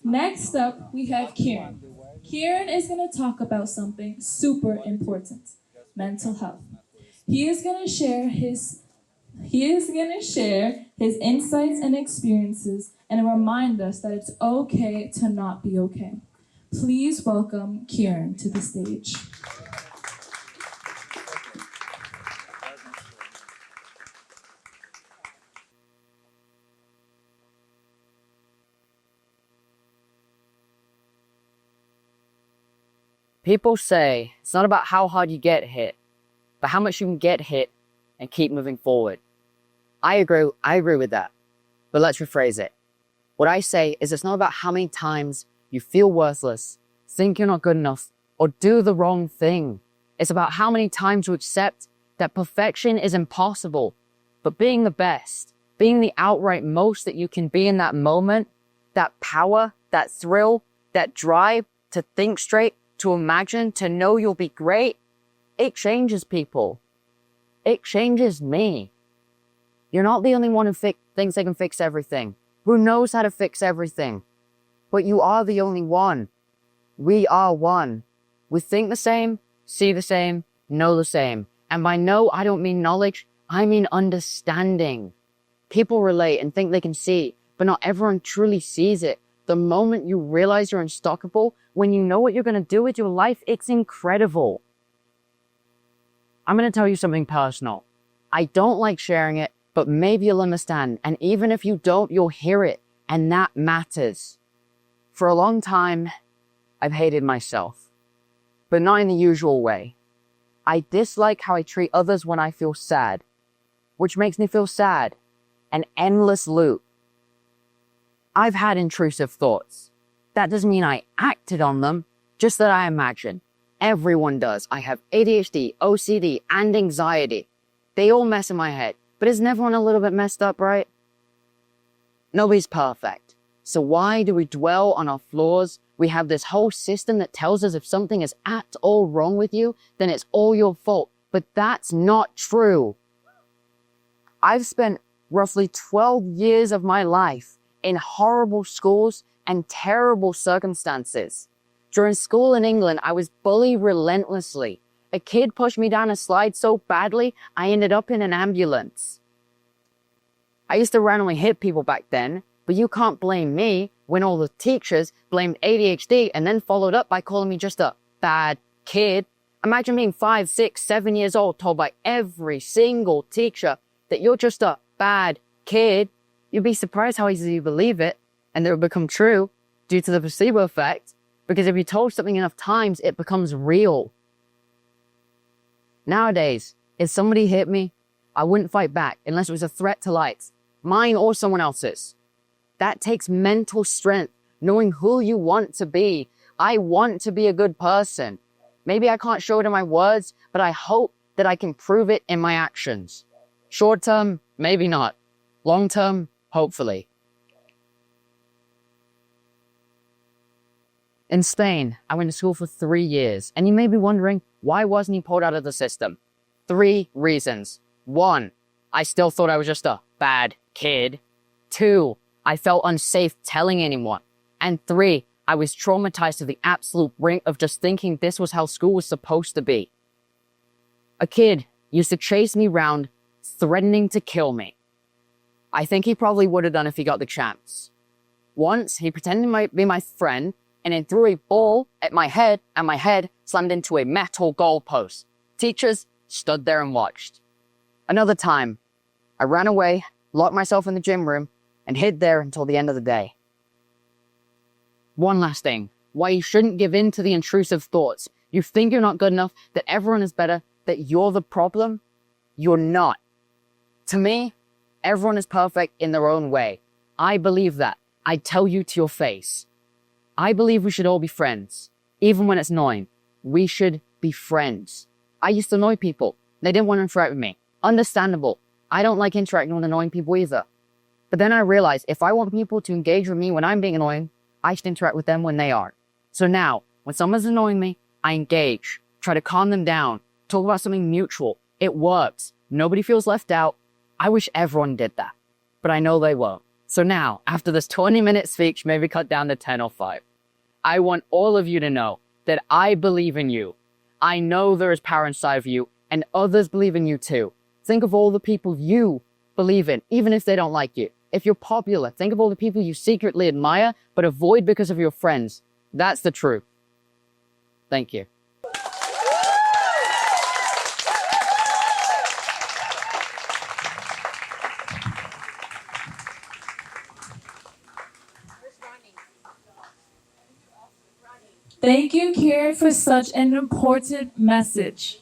Next up, we have Ciaran. Ciaran is going to talk about something super important, mental health. He is going to share his insights and experiences and remind us that it's okay to not be okay. Please welcome Ciaran to the stage. People say it's not about how hard you get hit, but how much you can get hit and keep moving forward. I agree with that. But let's rephrase it. What I say is it's not about how many times you feel worthless, think you're not good enough, or do the wrong thing. It's about how many times you accept that perfection is impossible, but being the best, being the outright most that you can be in that moment, that power, that thrill, that drive to think straight, to imagine, to know you'll be great, it changes people. It changes me. You're not the only one who thinks they can fix everything, who knows how to fix everything. But you are the only one. We are one. We think the same, see the same, know the same. And by know, I don't mean knowledge, I mean understanding. People relate and think they can see, but not everyone truly sees it. The moment you realize you're unstoppable, when you know what you're going to do with your life, it's incredible. I'm going to tell you something personal. I don't like sharing it, but maybe you'll understand. And even if you don't, you'll hear it. And that matters. For a long time, I've hated myself, but not in the usual way. I dislike how I treat others when I feel sad, which makes me feel sad. An endless loop. I've had intrusive thoughts. That doesn't mean I acted on them, just that I imagine. Everyone does. I have ADHD, OCD, and anxiety. They all mess in my head, but isn't everyone a little bit messed up, right? Nobody's perfect. So why do we dwell on our flaws? We have this whole system that tells us if something is at all wrong with you, then it's all your fault. But that's not true. I've spent roughly 12 years of my life in horrible schools and terrible circumstances. During school in England, I was bullied relentlessly. A kid pushed me down a slide so badly, I ended up in an ambulance. I used to randomly hit people back then, but you can't blame me when all the teachers blamed ADHD and then followed up by calling me just a bad kid. Imagine being 5, 6, 7 years old, told by every single teacher that you're just a bad kid. You'd be surprised how easily you believe it, and it would become true due to the placebo effect, because if you're told something enough times, it becomes real. Nowadays, if somebody hit me, I wouldn't fight back unless it was a threat to life, mine or someone else's. That takes mental strength, knowing who you want to be. I want to be a good person. Maybe I can't show it in my words, but I hope that I can prove it in my actions. Short term, maybe not. Long term, hopefully. In Spain, I went to school for 3 years, and you may be wondering, why wasn't he pulled out of the system? 3 reasons. 1, I still thought I was just a bad kid. 2, I felt unsafe telling anyone. And 3, I was traumatized to the absolute brink of just thinking this was how school was supposed to be. A kid used to chase me around, threatening to kill me. I think he probably would have done if he got the chance. Once, he pretended to be my friend, and then threw a ball at my head, and my head slammed into a metal goalpost. Teachers stood there and watched. Another time, I ran away, locked myself in the gym room, and hid there until the end of the day. One last thing, why you shouldn't give in to the intrusive thoughts. You think you're not good enough, that everyone is better, that you're the problem. You're not. To me, everyone is perfect in their own way. I believe that. I tell you to your face. I believe we should all be friends, even when it's annoying. We should be friends. I used to annoy people. They didn't want to interact with me. Understandable. I don't like interacting with annoying people either. But then I realized if I want people to engage with me when I'm being annoying, I should interact with them when they are. So now, when someone's annoying me, I engage, try to calm them down, talk about something mutual. It works. Nobody feels left out. I wish everyone did that, but I know they won't. So now, after this 20-minute speech, maybe cut down to 10 or 5, I want all of you to know that I believe in you. I know there is power inside of you, and others believe in you too. Think of all the people you believe in, even if they don't like you. If you're popular, think of all the people you secretly admire, but avoid because of your friends. That's the truth. Thank you. Thank you, Ciaran, for such an important message.